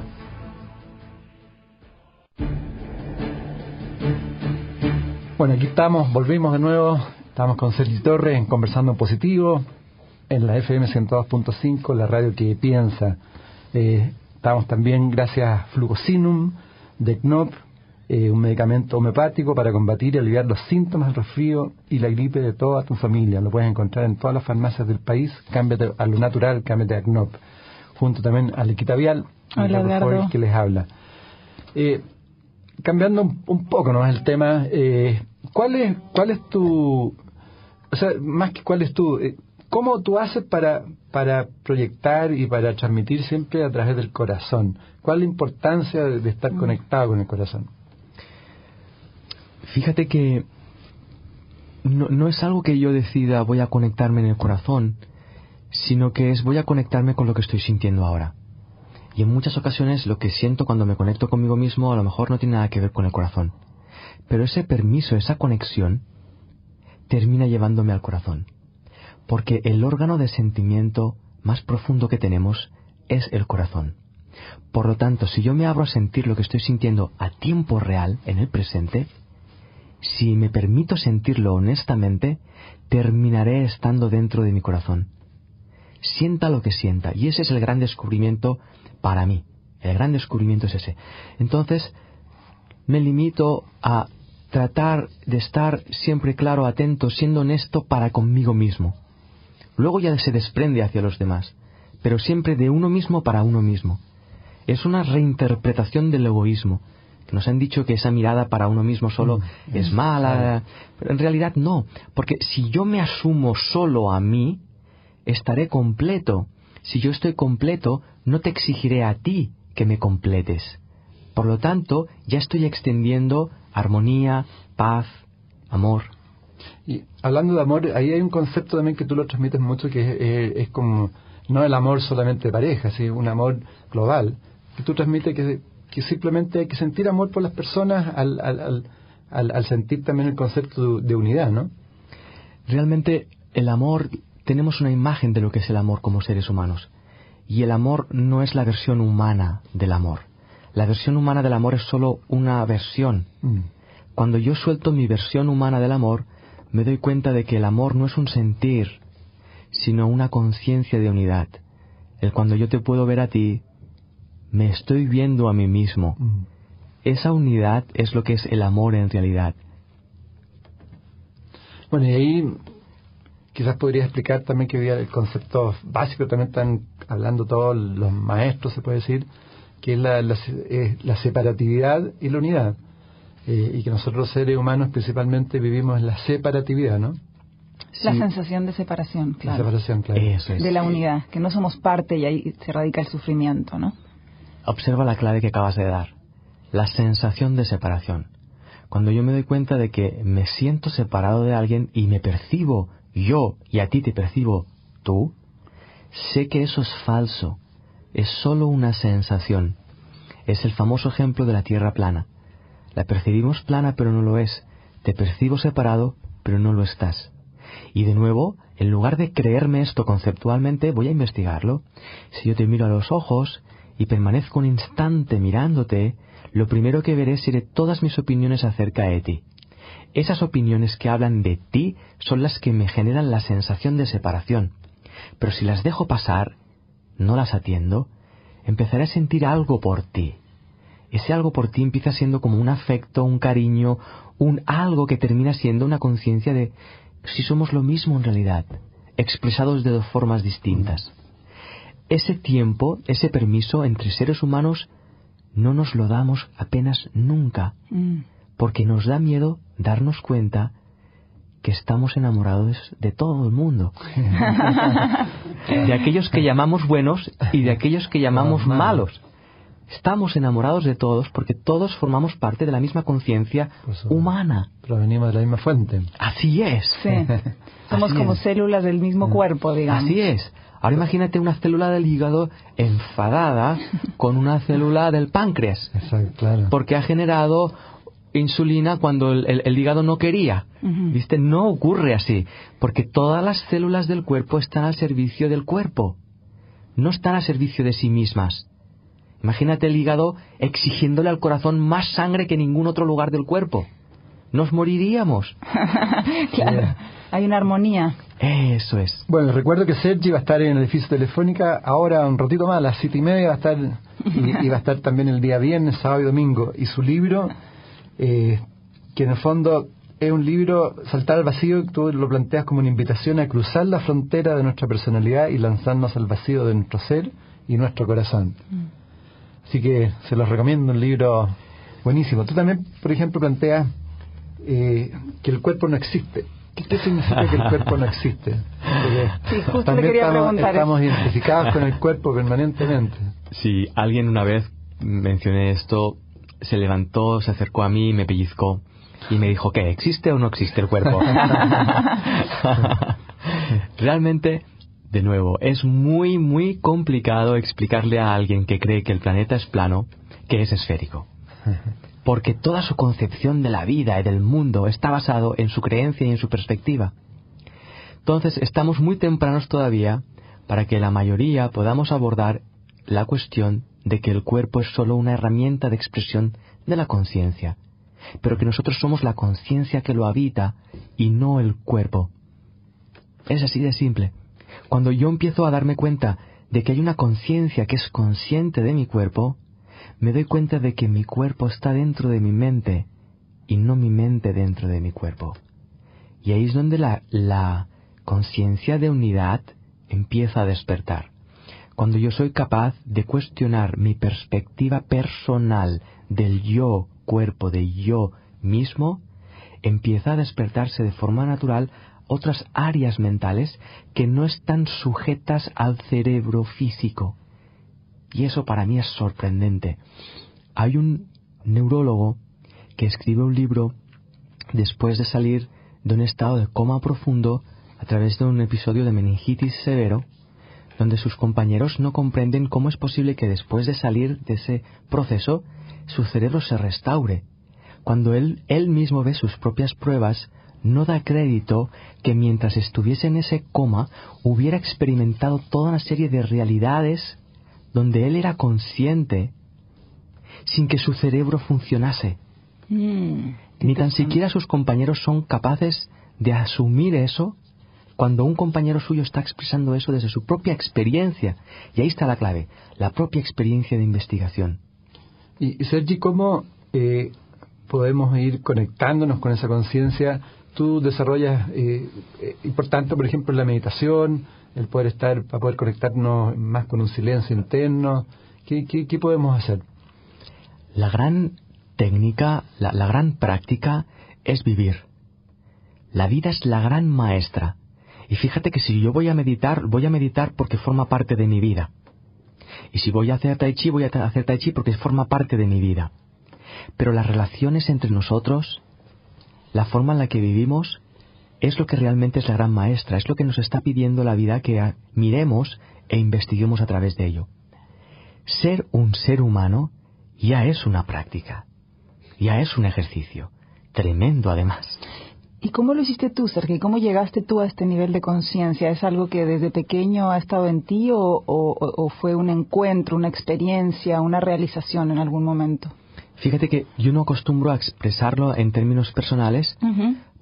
Speaker 2: Bueno, aquí estamos, volvimos de nuevo, estamos con Sergi Torres en Conversando en Positivo, en la FM 102.5, la radio que piensa. Estamos también gracias a Fluoxetinum de KNOP, un medicamento homeopático para combatir y aliviar los síntomas del resfrío y la gripe de toda tu familia. Lo puedes encontrar en todas las farmacias del país. Cámbiate a lo natural, cámbiate a KNOP. Junto también al Equitavial, que les habla. Cambiando un poco nomás el tema, ¿cuál es tu... O sea, más que cuál es tu... ¿Cómo tú haces para proyectar y para transmitir siempre a través del corazón? ¿Cuál es la importancia de estar conectado con el corazón?
Speaker 4: Fíjate que no es algo que yo decida voy a conectarme en el corazón, sino que voy a conectarme con lo que estoy sintiendo ahora. Y en muchas ocasiones lo que siento cuando me conecto conmigo mismo a lo mejor no tiene nada que ver con el corazón. Pero ese permiso, esa conexión, termina llevándome al corazón. Porque el órgano de sentimiento más profundo que tenemos es el corazón. Por lo tanto, si yo me abro a sentir lo que estoy sintiendo a tiempo real, en el presente, si me permito sentirlo honestamente, terminaré estando dentro de mi corazón. Sienta lo que sienta. Y ese es el gran descubrimiento para mí. El gran descubrimiento es ese. Entonces, me limito a tratar de estar siempre claro, atento, siendo honesto para conmigo mismo. Luego ya se desprende hacia los demás, pero siempre de uno mismo para uno mismo. Es una reinterpretación del egoísmo. Nos han dicho que esa mirada para uno mismo solo es mala, pero en realidad no, porque si yo me asumo solo a mí, estaré completo. Si yo estoy completo, no te exigiré a ti que me completes. Por lo tanto, ya estoy extendiendo armonía, paz, amor.
Speaker 2: Y hablando de amor, ahí hay un concepto también que tú lo transmites mucho, que es como, no el amor solamente de pareja, sino un amor global, que tú transmites que simplemente hay que sentir amor por las personas al sentir también el concepto de unidad, ¿no?
Speaker 4: Realmente el amor, tenemos una imagen de lo que es el amor como seres humanos, y el amor no es la versión humana del amor. La versión humana del amor es solo una versión. Cuando yo suelto mi versión humana del amor, me doy cuenta de que el amor no es un sentir, sino una conciencia de unidad. Cuando yo te puedo ver a ti, me estoy viendo a mí mismo. Esa unidad es lo que es el amor en realidad.
Speaker 2: Bueno, y ahí quizás podrías explicar también que el concepto básico también están hablando todos los maestros, se puede decir, que es la separatividad y la unidad. Y que nosotros los seres humanos principalmente vivimos en la separatividad, ¿no?
Speaker 3: La sensación de separación, claro.
Speaker 2: La separación, claro.
Speaker 4: Eso es.
Speaker 3: De la unidad, que no somos parte y ahí se radica el sufrimiento, ¿no?
Speaker 4: Observa la clave que acabas de dar. La sensación de separación. Cuando yo me doy cuenta de que me siento separado de alguien y me percibo yo y a ti te percibo tú, sé que eso es falso. Es solo una sensación. Es el famoso ejemplo de la tierra plana. La percibimos plana pero no lo es. Te percibo separado pero no lo estás. Y de nuevo, en lugar de creerme esto conceptualmente, voy a investigarlo. Si yo te miro a los ojos y permanezco un instante mirándote, lo primero que veré seré todas mis opiniones acerca de ti. Esas opiniones que hablan de ti son las que me generan la sensación de separación. Pero si las dejo pasar, no las atiendo, empezaré a sentir algo por ti. Ese algo por ti empieza siendo como un afecto, un cariño, un algo que termina siendo una conciencia de si somos lo mismo en realidad, expresados de dos formas distintas. Ese tiempo, ese permiso entre seres humanos no nos lo damos apenas nunca, porque nos da miedo darnos cuenta que estamos enamorados de todo el mundo. De aquellos que llamamos buenos y de aquellos que llamamos malos. Estamos enamorados de todos porque todos formamos parte de la misma conciencia humana.
Speaker 2: Provenimos de la misma fuente.
Speaker 4: Así es.
Speaker 3: Sí. Somos como células del mismo cuerpo, digamos.
Speaker 4: Así es. Ahora imagínate una célula del hígado enfadada con una célula del páncreas.
Speaker 2: Exacto, claro.
Speaker 4: Porque ha generado insulina cuando el hígado no quería. ¿Viste? No ocurre así. Porque todas las células del cuerpo están al servicio del cuerpo. No están al servicio de sí mismas. Imagínate el hígado exigiéndole al corazón más sangre que en ningún otro lugar del cuerpo. Nos moriríamos.
Speaker 3: Claro, hay una armonía.
Speaker 4: Eso es.
Speaker 2: Bueno, recuerdo que Sergi va a estar en el edificio Telefónica ahora un ratito más, a las 7:30 va a estar, y va a estar también el día viernes, sábado y domingo. Y su libro, que en el fondo es un libro, Saltar al Vacío, tú lo planteas como una invitación a cruzar la frontera de nuestra personalidad y lanzarnos al vacío de nuestro ser y nuestro corazón. Así que se los recomiendo, un libro buenísimo. Tú también, por ejemplo, planteas que el cuerpo no existe. ¿Qué significa que el cuerpo no existe? Porque
Speaker 3: sí, justo
Speaker 2: también
Speaker 3: le quería preguntar.
Speaker 2: Estamos identificados con el cuerpo permanentemente.
Speaker 4: Sí, alguien una vez mencioné esto, se levantó, se acercó a mí, me pellizcó y me dijo, ¿qué? ¿Existe o no existe el cuerpo? Realmente, de nuevo, es muy, muy complicado explicarle a alguien que cree que el planeta es plano, que es esférico. Porque toda su concepción de la vida y del mundo está basado en su creencia y en su perspectiva. Entonces, estamos muy tempranos todavía para que la mayoría podamos abordar la cuestión de que el cuerpo es solo una herramienta de expresión de la conciencia, pero que nosotros somos la conciencia que lo habita y no el cuerpo. Es así de simple. Cuando yo empiezo a darme cuenta de que hay una conciencia que es consciente de mi cuerpo, me doy cuenta de que mi cuerpo está dentro de mi mente y no mi mente dentro de mi cuerpo. Y ahí es donde la conciencia de unidad empieza a despertar. Cuando yo soy capaz de cuestionar mi perspectiva personal del yo cuerpo, de yo mismo, empieza a despertarse de forma natural otras áreas mentales que no están sujetas al cerebro físico. Y eso para mí es sorprendente. Hay un neurólogo que escribe un libro después de salir de un estado de coma profundo a través de un episodio de meningitis severo, donde sus compañeros no comprenden cómo es posible que después de salir de ese proceso su cerebro se restaure. Cuando él mismo ve sus propias pruebas, no da crédito que mientras estuviese en ese coma hubiera experimentado toda una serie de realidades donde él era consciente sin que su cerebro funcionase. Ni tan siquiera sus compañeros son capaces de asumir eso cuando un compañero suyo está expresando eso desde su propia experiencia. Y ahí está la clave, la propia experiencia de investigación.
Speaker 2: Y Sergi, ¿cómo podemos ir conectándonos con esa conciencia? Tú desarrollas, y por tanto, por ejemplo, la meditación, el poder estar, para poder conectarnos más con un silencio interno. ¿Qué podemos hacer?
Speaker 4: La gran técnica, la gran práctica es vivir. La vida es la gran maestra. Y fíjate que si yo voy a meditar porque forma parte de mi vida. Y si voy a hacer tai chi, voy a hacer tai chi porque forma parte de mi vida. Pero las relaciones entre nosotros, la forma en la que vivimos, es lo que realmente es la gran maestra, es lo que nos está pidiendo la vida que miremos e investiguemos a través de ello. Ser un ser humano ya es una práctica, ya es un ejercicio, tremendo además.
Speaker 3: ¿Y cómo lo hiciste tú, Sergi? ¿Cómo llegaste tú a este nivel de conciencia? ¿Es algo que desde pequeño ha estado en ti o fue un encuentro, una experiencia, una realización en algún momento?
Speaker 4: Fíjate que yo no acostumbro a expresarlo en términos personales,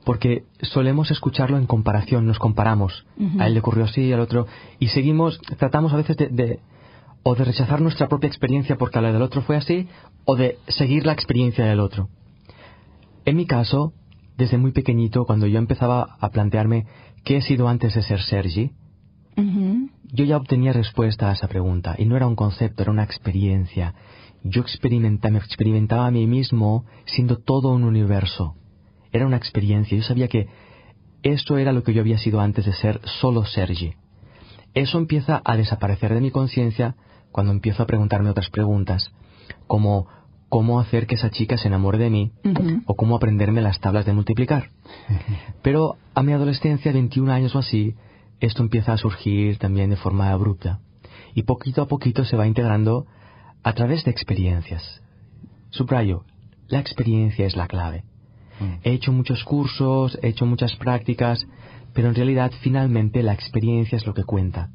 Speaker 4: porque solemos escucharlo en comparación, nos comparamos. A él le ocurrió así, al otro, y tratamos a veces de o de rechazar nuestra propia experiencia porque la del otro fue así, o de seguir la experiencia del otro. En mi caso, desde muy pequeñito, cuando yo empezaba a plantearme qué he sido antes de ser Sergi, yo ya obtenía respuesta a esa pregunta. Y no era un concepto, era una experiencia. Yo me experimentaba a mí mismo siendo todo un universo. Era una experiencia. Yo sabía que esto era lo que yo había sido antes de ser solo Sergi. Eso empieza a desaparecer de mi conciencia cuando empiezo a preguntarme otras preguntas, como cómo hacer que esa chica se enamore de mí, o cómo aprenderme las tablas de multiplicar. Pero a mi adolescencia, 21 años o así, esto empieza a surgir también de forma abrupta. Y poquito a poquito se va integrando a través de experiencias. Subrayo, la experiencia es la clave. He hecho muchos cursos, he hecho muchas prácticas, pero en realidad finalmente la experiencia es lo que cuenta.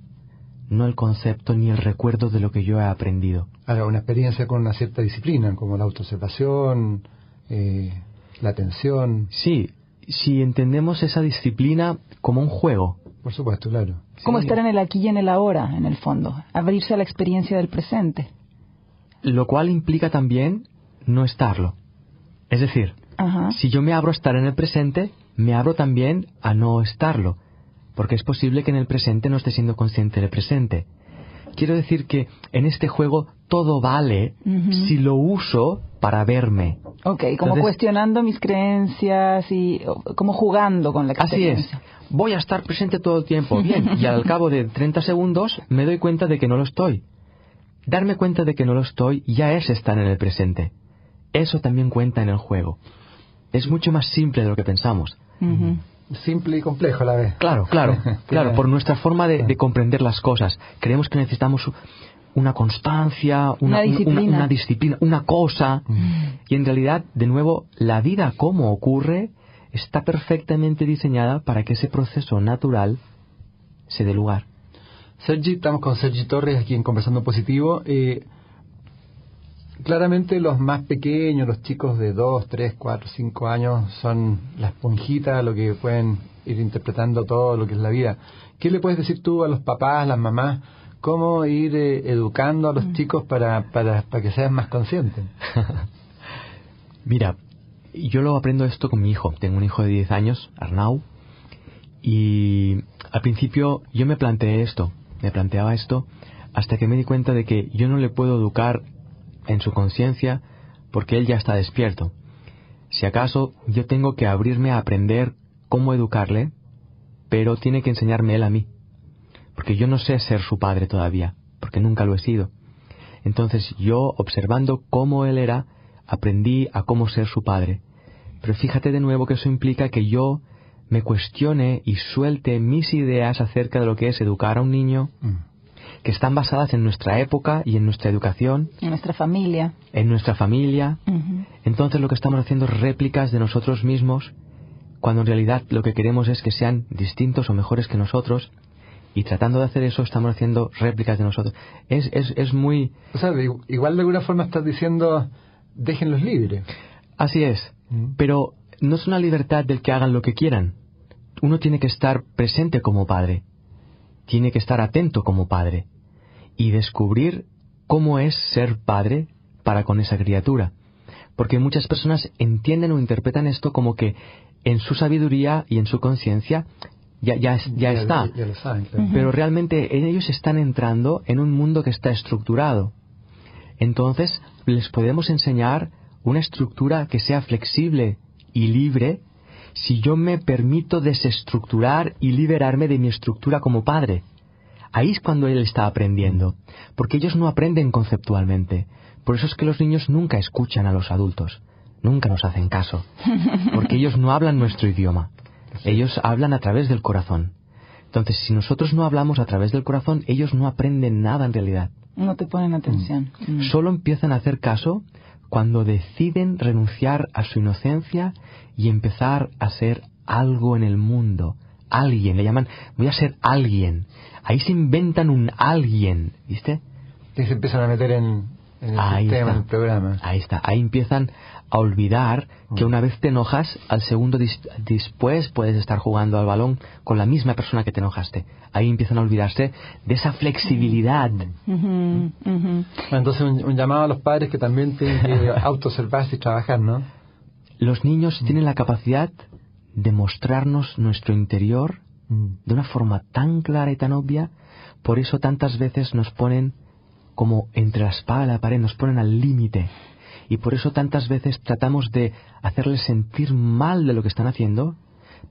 Speaker 4: No el concepto ni el recuerdo de lo que yo he aprendido.
Speaker 2: Ahora, una experiencia con una cierta disciplina, como la autoobservación, la atención.
Speaker 4: Sí, si entendemos esa disciplina como un juego.
Speaker 2: Por supuesto, claro.
Speaker 3: Como
Speaker 4: Sí.
Speaker 3: estar en el aquí y en el ahora, en el fondo. Abrirse a la experiencia del presente.
Speaker 4: Lo cual implica también no estarlo. Es decir, si yo me abro a estar en el presente, me abro también a no estarlo. Porque es posible que en el presente no esté siendo consciente del presente. Quiero decir que en este juego todo vale si lo uso para verme.
Speaker 3: Ok, como
Speaker 4: Entonces,
Speaker 3: cuestionando mis creencias y como jugando con la
Speaker 4: así es.
Speaker 3: experiencia.
Speaker 4: Voy a estar presente todo el tiempo. Bien, y al cabo de 30 segundos me doy cuenta de que no lo estoy. Darme cuenta de que no lo estoy ya es estar en el presente. Eso también cuenta en el juego. Es mucho más simple de lo que pensamos.
Speaker 2: Simple y complejo a la vez.
Speaker 4: Claro, por nuestra forma de comprender las cosas. Creemos que necesitamos una constancia, una disciplina, una cosa. Y en realidad, de nuevo, la vida como ocurre está perfectamente diseñada para que ese proceso natural se dé lugar.
Speaker 2: Sergi, estamos con Sergi Torres aquí en Conversando Positivo. Claramente los más pequeños, los chicos de 2, 3, 4, 5 años son la esponjita, lo que pueden ir interpretando todo lo que es la vida. ¿Qué le puedes decir tú a los papás, a las mamás, cómo ir educando a los chicos para que sean más conscientes?
Speaker 4: Mira, yo lo aprendo esto con mi hijo. Tengo un hijo de 10 años, Arnau, y al principio yo me planteaba esto hasta que me di cuenta de que yo no le puedo educar en su conciencia porque él ya está despierto. Si acaso yo tengo que abrirme a aprender cómo educarle, pero tiene que enseñarme él a mí, porque yo no sé ser su padre todavía, porque nunca lo he sido. Entonces yo, observando cómo él era, aprendí a cómo ser su padre. Pero fíjate de nuevo que eso implica que yo me cuestione y suelte mis ideas acerca de lo que es educar a un niño, que están basadas en nuestra época y en nuestra educación.
Speaker 3: En nuestra familia.
Speaker 4: Entonces lo que estamos haciendo es réplicas de nosotros mismos, cuando en realidad lo que queremos es que sean distintos o mejores que nosotros, y tratando de hacer eso estamos haciendo réplicas de nosotros. Es muy...
Speaker 2: O sea, igual de alguna forma estás diciendo, déjenlos libres.
Speaker 4: Así es, pero no es una libertad del que hagan lo que quieran. Uno tiene que estar presente como padre, tiene que estar atento como padre, y descubrir cómo es ser padre para con esa criatura. Porque muchas personas entienden o interpretan esto como que en su sabiduría y en su conciencia ya está.
Speaker 2: Ya lo saben, claro.
Speaker 4: Pero realmente ellos están entrando en un mundo que está estructurado. Entonces les podemos enseñar una estructura que sea flexible y libre si yo me permito desestructurar y liberarme de mi estructura como padre. Ahí es cuando él está aprendiendo, porque ellos no aprenden conceptualmente. Por eso es que los niños nunca escuchan a los adultos, nunca nos hacen caso, porque ellos no hablan nuestro idioma, ellos hablan a través del corazón. Entonces, si nosotros no hablamos a través del corazón, ellos no aprenden nada en realidad.
Speaker 3: No te ponen atención.
Speaker 4: Solo empiezan a hacer caso cuando deciden renunciar a su inocencia y empezar a ser algo en el mundo. Alguien, le llaman, voy a ser alguien. Ahí se inventan un alguien, ¿viste?
Speaker 2: Y se empiezan a meter en el sistema, en el programa.
Speaker 4: Ahí está, ahí empiezan a olvidar que una vez te enojas, al segundo después puedes estar jugando al balón con la misma persona que te enojaste. Ahí empiezan a olvidarse de esa flexibilidad.
Speaker 2: Entonces un llamado a los padres que también tienen que autoobservarse y trabajar, ¿no?
Speaker 4: Los niños tienen la capacidad de mostrarnos nuestro interior de una forma tan clara y tan obvia. Por eso tantas veces nos ponen como entre la espada y la pared, nos ponen al límite. Y por eso tantas veces tratamos de hacerles sentir mal de lo que están haciendo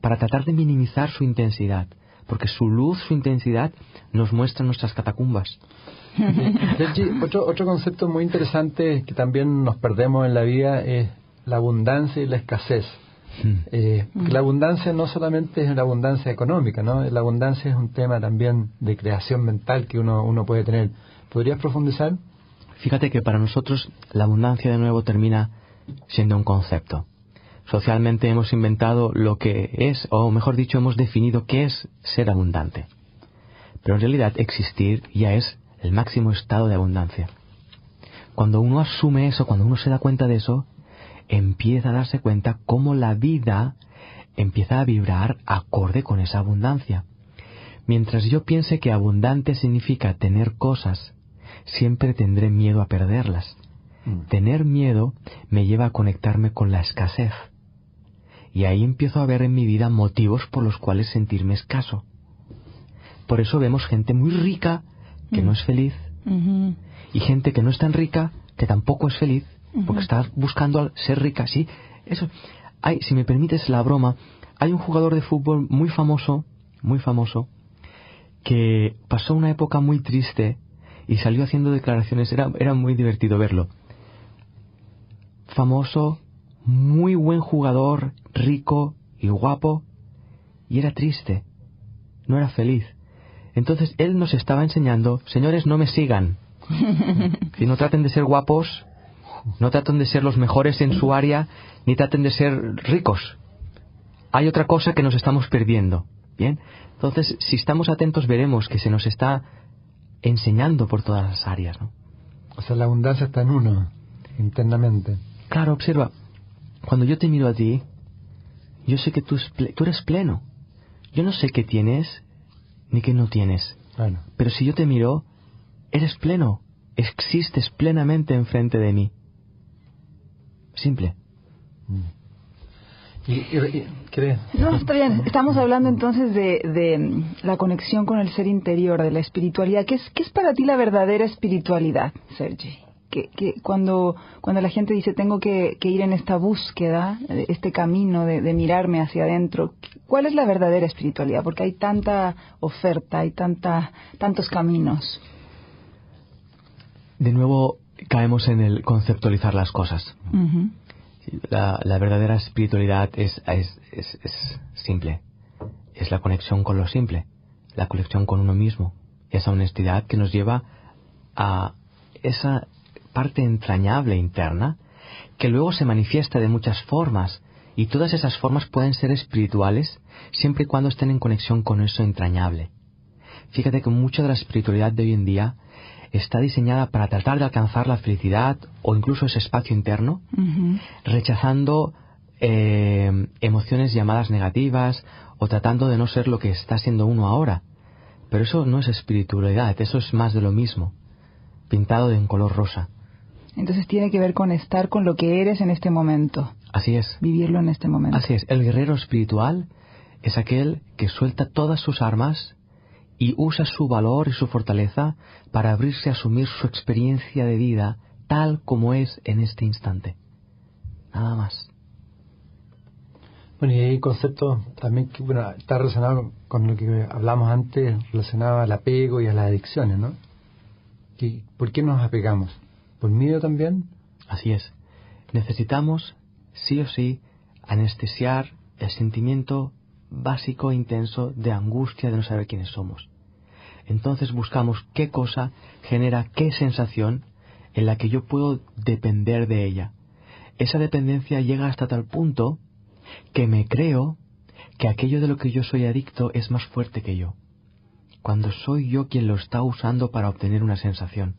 Speaker 4: para tratar de minimizar su intensidad. Porque su luz, su intensidad, nos muestra nuestras catacumbas.
Speaker 2: Sergi, otro concepto muy interesante que también nos perdemos en la vida es la abundancia y la escasez. La abundancia no solamente es la abundancia económica, ¿no? La abundancia es un tema también de creación mental que uno puede tener. ¿Podrías profundizar?
Speaker 4: Fíjate que para nosotros la abundancia de nuevo termina siendo un concepto. Socialmente hemos inventado lo que es, o mejor dicho, hemos definido qué es ser abundante. Pero en realidad existir ya es el máximo estado de abundancia. Cuando uno asume eso, cuando uno se da cuenta de eso, empieza a darse cuenta cómo la vida empieza a vibrar acorde con esa abundancia. Mientras yo piense que abundante significa tener cosas, siempre tendré miedo a perderlas. Tener miedo me lleva a conectarme con la escasez. Y ahí empiezo a ver en mi vida motivos por los cuales sentirme escaso. Por eso vemos gente muy rica que no es feliz, y gente que no es tan rica que tampoco es feliz, porque está buscando ser rica. Sí, eso. Si me permites la broma, hay un jugador de fútbol muy famoso, que pasó una época muy triste y salió haciendo declaraciones. Era muy divertido verlo. Famoso, muy buen jugador, rico y guapo, y era triste, no era feliz. Entonces él nos estaba enseñando: señores, no me sigan. Si no traten de ser guapos, no traten de ser los mejores en su área, ni traten de ser ricos. Hay otra cosa que nos estamos perdiendo. Bien, entonces si estamos atentos veremos que se nos está enseñando por todas las áreas, ¿no?
Speaker 2: O sea, la abundancia está en uno, internamente.
Speaker 4: Claro, observa, cuando yo te miro a ti, yo sé que tú eres pleno. Yo no sé qué tienes ni qué no tienes.
Speaker 2: Bueno.
Speaker 4: Pero si yo te miro, eres pleno. Existes plenamente enfrente de mí. Simple.
Speaker 2: ¿Crees?
Speaker 3: No, está bien. Estamos hablando entonces de la conexión con el ser interior, de la espiritualidad. ¿Qué es para ti la verdadera espiritualidad, Sergi? Que cuando la gente dice tengo que ir en esta búsqueda, este camino de mirarme hacia adentro, ¿cuál es la verdadera espiritualidad? Porque hay tanta oferta, hay tantos caminos.
Speaker 4: De nuevo caemos en el conceptualizar las cosas. La verdadera espiritualidad es simple. Es la conexión con lo simple, la conexión con uno mismo, esa honestidad que nos lleva a esa parte entrañable interna que luego se manifiesta de muchas formas, y todas esas formas pueden ser espirituales siempre y cuando estén en conexión con eso entrañable. Fíjate que mucha de la espiritualidad de hoy en día está diseñada para tratar de alcanzar la felicidad o incluso ese espacio interno, rechazando emociones llamadas negativas o tratando de no ser lo que está siendo uno ahora. Pero eso no es espiritualidad, eso es más de lo mismo, pintado de un color rosa.
Speaker 3: Entonces tiene que ver con estar con lo que eres en este momento.
Speaker 4: Así es.
Speaker 3: Vivirlo en este momento.
Speaker 4: Así es. El guerrero espiritual es aquel que suelta todas sus armas y usa su valor y su fortaleza para abrirse a asumir su experiencia de vida tal como es en este instante. Nada más.
Speaker 2: Bueno, y hay conceptos también que está relacionado con lo que hablamos antes, relacionado al apego y a las adicciones, ¿no? ¿Por qué nos apegamos? ¿Por miedo también?
Speaker 4: Así es. Necesitamos, sí o sí, anestesiar el sentimiento básico e intenso de angustia de no saber quiénes somos. Entonces buscamos qué cosa genera qué sensación en la que yo puedo depender de ella. Esa dependencia llega hasta tal punto que me creo que aquello de lo que yo soy adicto es más fuerte que yo, cuando soy yo quien lo está usando para obtener una sensación.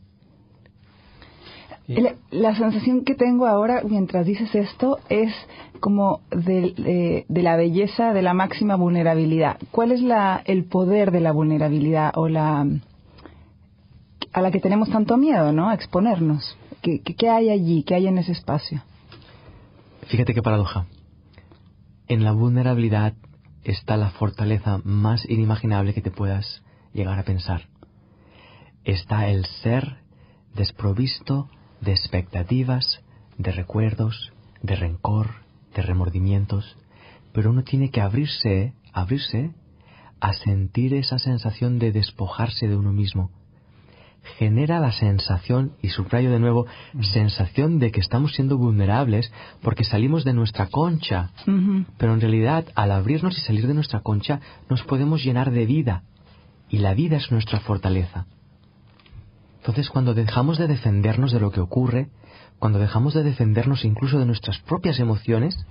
Speaker 3: La sensación que tengo ahora mientras dices esto es como de la belleza de la máxima vulnerabilidad. ¿Cuál es el poder de la vulnerabilidad o a la que tenemos tanto miedo, ¿no? A exponernos. ¿Qué hay allí? ¿Qué hay en ese espacio?
Speaker 4: Fíjate qué paradoja. En la vulnerabilidad está la fortaleza más inimaginable que te puedas llegar a pensar. Está el ser desprovisto de expectativas, de recuerdos, de rencor, de remordimientos, pero uno tiene que abrirse a sentir esa sensación de despojarse de uno mismo. Genera la sensación, y subrayo de nuevo, sensación de que estamos siendo vulnerables porque salimos de nuestra concha. Pero en realidad, al abrirnos y salir de nuestra concha, nos podemos llenar de vida. Y la vida es nuestra fortaleza. Entonces, cuando dejamos de defendernos de lo que ocurre, cuando dejamos de defendernos incluso de nuestras propias emociones,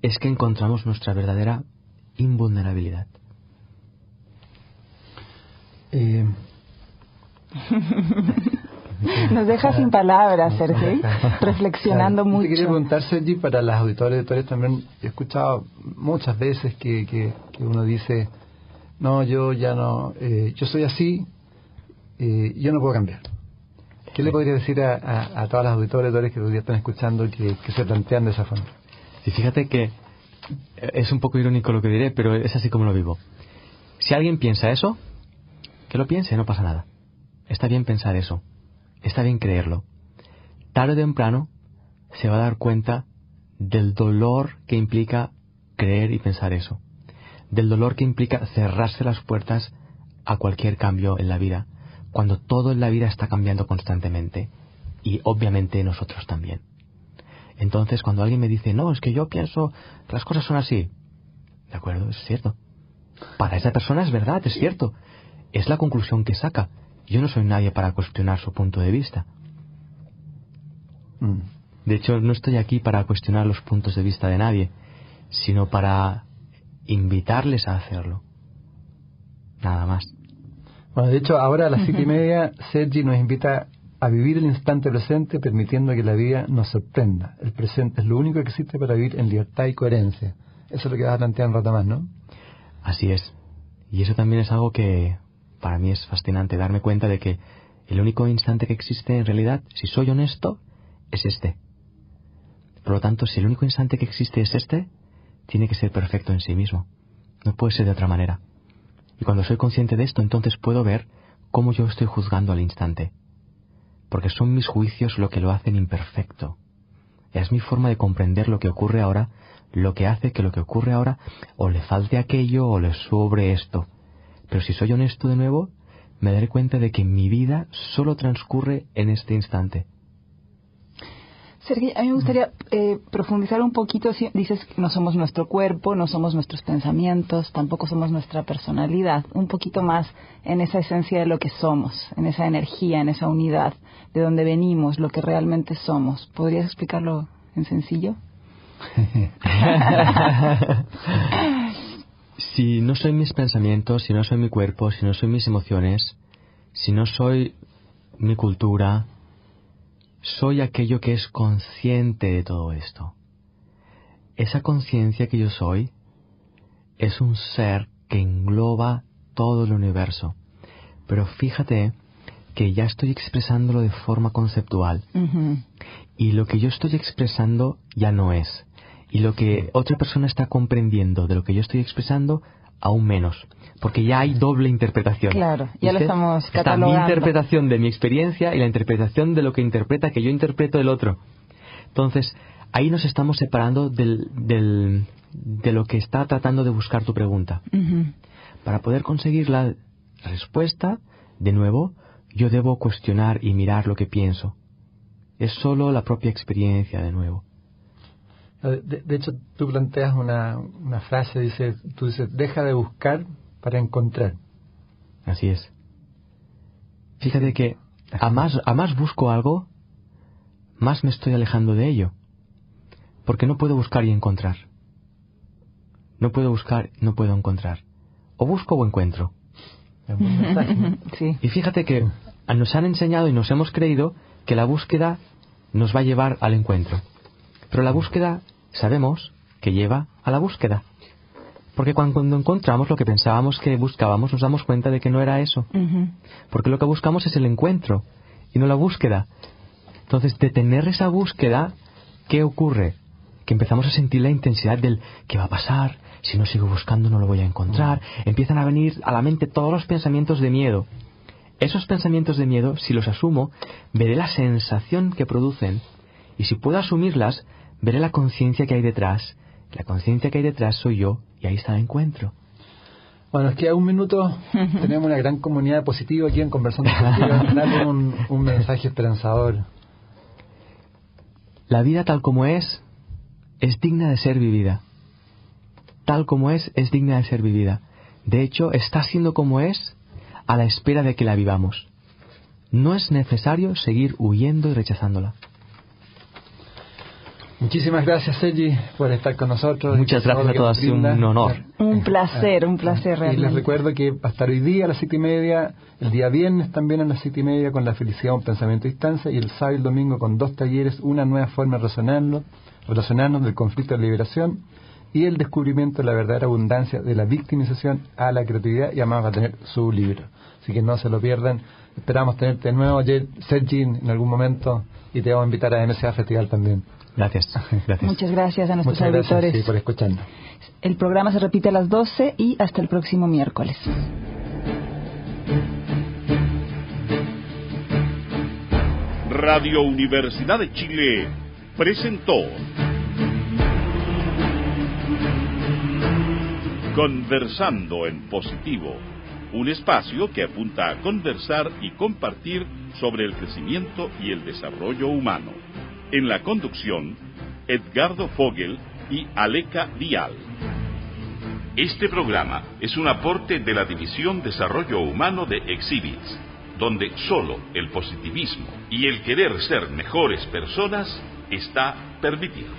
Speaker 4: es que encontramos nuestra verdadera invulnerabilidad.
Speaker 3: Nos deja sin palabras, Sergei, reflexionando mucho.
Speaker 2: Te quería preguntar, Sergi, para las auditoras también, he escuchado muchas veces que uno dice, no, yo ya no, yo soy así, yo no puedo cambiar. ¿Qué le podría decir a todas las auditoras que hoy día están escuchando que se plantean de esa forma?
Speaker 4: Y fíjate que es un poco irónico lo que diré, pero es así como lo vivo. Si alguien piensa eso, que lo piense, no pasa nada. Está bien pensar eso. Está bien creerlo. Tarde o temprano se va a dar cuenta del dolor que implica creer y pensar eso. Del dolor que implica cerrarse las puertas a cualquier cambio en la vida, cuando todo en la vida está cambiando constantemente. Y obviamente nosotros también. Entonces, cuando alguien me dice, no, es que yo pienso que las cosas son así. De acuerdo, es cierto. Para esa persona es verdad, es cierto. Es la conclusión que saca. Yo no soy nadie para cuestionar su punto de vista. De hecho, no estoy aquí para cuestionar los puntos de vista de nadie, sino para invitarles a hacerlo. Nada más.
Speaker 2: Bueno, de hecho, ahora a las 7:30, Sergi nos invita a vivir el instante presente, permitiendo que la vida nos sorprenda. El presente es lo único que existe para vivir en libertad y coherencia. Eso es lo que vas a plantear un rato más, ¿no?
Speaker 4: Así es. Y eso también es algo que para mí es fascinante, darme cuenta de que el único instante que existe en realidad, si soy honesto, es este. Por lo tanto, si el único instante que existe es este, tiene que ser perfecto en sí mismo. No puede ser de otra manera. Y cuando soy consciente de esto, entonces puedo ver cómo yo estoy juzgando al instante. Porque son mis juicios lo que lo hacen imperfecto. Es mi forma de comprender lo que ocurre ahora, lo que hace que lo que ocurre ahora o le falte aquello o le sobre esto. Pero si soy honesto de nuevo, me daré cuenta de que mi vida solo transcurre en este instante.
Speaker 3: Sergei, a mí me gustaría profundizar un poquito. Dices que no somos nuestro cuerpo, no somos nuestros pensamientos, tampoco somos nuestra personalidad. Un poquito más en esa esencia de lo que somos, en esa energía, en esa unidad, de donde venimos, lo que realmente somos. ¿Podrías explicarlo en sencillo?
Speaker 4: Si no soy mis pensamientos, si no soy mi cuerpo, si no soy mis emociones, si no soy mi cultura, soy aquello que es consciente de todo esto. Esa conciencia que yo soy es un ser que engloba todo el universo. Pero fíjate que ya estoy expresándolo de forma conceptual. Y lo que yo estoy expresando ya no es. Y lo que otra persona está comprendiendo de lo que yo estoy expresando, aún menos. Porque ya hay doble interpretación.
Speaker 3: Claro, ya lo estamos catalogando.
Speaker 4: Está mi interpretación de mi experiencia y la interpretación de lo que interpreta, que yo interpreto del otro. Entonces, ahí nos estamos separando de lo que está tratando de buscar tu pregunta. Para poder conseguir la respuesta, de nuevo, yo debo cuestionar y mirar lo que pienso. Es solo la propia experiencia, de nuevo.
Speaker 2: De hecho, tú planteas una frase, tú dices, deja de buscar para encontrar.
Speaker 4: Así es. Fíjate que a más busco algo, más me estoy alejando de ello. Porque no puedo buscar y encontrar. No puedo buscar, no puedo encontrar. O busco o encuentro.
Speaker 3: Sí.
Speaker 4: Y fíjate que nos han enseñado y nos hemos creído que la búsqueda nos va a llevar al encuentro. Pero la búsqueda sabemos que lleva a la búsqueda. Porque cuando encontramos lo que pensábamos que buscábamos, nos damos cuenta de que no era eso. Porque lo que buscamos es el encuentro y no la búsqueda. Entonces, de tener esa búsqueda, ¿qué ocurre? Que empezamos a sentir la intensidad del ¿qué va a pasar? Si no sigo buscando no lo voy a encontrar. Empiezan a venir a la mente todos los pensamientos de miedo. Esos pensamientos de miedo, si los asumo, veré la sensación que producen. Y si puedo asumirlas, veré la conciencia que hay detrás. La conciencia que hay detrás soy yo, y ahí está el encuentro.
Speaker 2: Bueno, es que a un minuto tenemos una gran comunidad positiva aquí en Conversando Positivo. Dale un mensaje esperanzador.
Speaker 4: La vida tal como es digna de ser vivida. Tal como es digna de ser vivida. De hecho, está siendo como es a la espera de que la vivamos. No es necesario seguir huyendo y rechazándola.
Speaker 2: Muchísimas gracias, Sergi, por estar con nosotros.
Speaker 4: Muchas gracias a todos, ha sido un honor.
Speaker 3: Un placer realmente.
Speaker 2: Y les recuerdo que va a estar hoy día a las 7:30, el día viernes también a las 7:30 con la felicidad, un pensamiento a distancia, y el sábado y el domingo con 2 talleres, una nueva forma de relacionarnos del conflicto de liberación y el descubrimiento de la verdadera abundancia de la victimización a la creatividad, y además va a tener su libro. Así que no se lo pierdan. Esperamos tenerte de nuevo, Sergi, en algún momento, y te vamos a invitar a MSA Festival también.
Speaker 4: Gracias.
Speaker 3: Muchas gracias a nuestros
Speaker 2: auditores.
Speaker 3: Gracias,
Speaker 2: sí, por escucharnos.
Speaker 3: El programa se repite a las 12 y hasta el próximo miércoles.
Speaker 1: Radio Universidad de Chile presentó Conversando en Positivo, un espacio que apunta a conversar y compartir sobre el crecimiento y el desarrollo humano. En la conducción, Edgardo Fogel y Aleca Dial. Este programa es un aporte de la División Desarrollo Humano de Exhibits, donde solo el positivismo y el querer ser mejores personas está permitido.